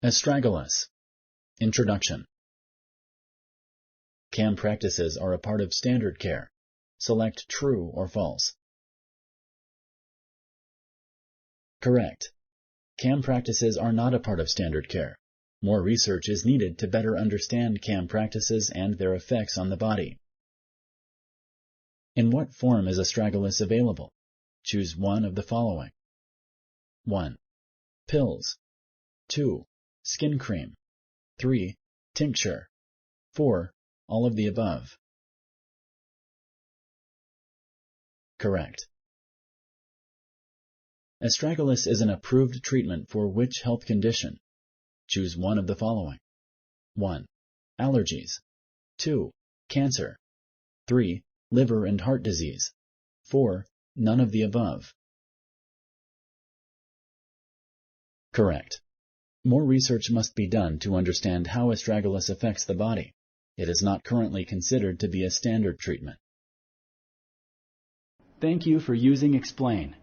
Astragalus. Introduction. CAM practices are a part of standard care. Select true or false. Correct. CAM practices are not a part of standard care. More research is needed to better understand CAM practices and their effects on the body. In what form is Astragalus available? Choose one of the following. 1. Pills. 2. Skin cream. 3. Tincture. 4. All of the above. Correct. Astragalus is an approved treatment for which health condition? Choose one of the following. 1. Allergies. 2. Cancer. 3. Liver and heart disease. 4. None of the above. Correct. More research must be done to understand how Astragalus affects the body. It is not currently considered to be a standard treatment. Thank you for using Explain.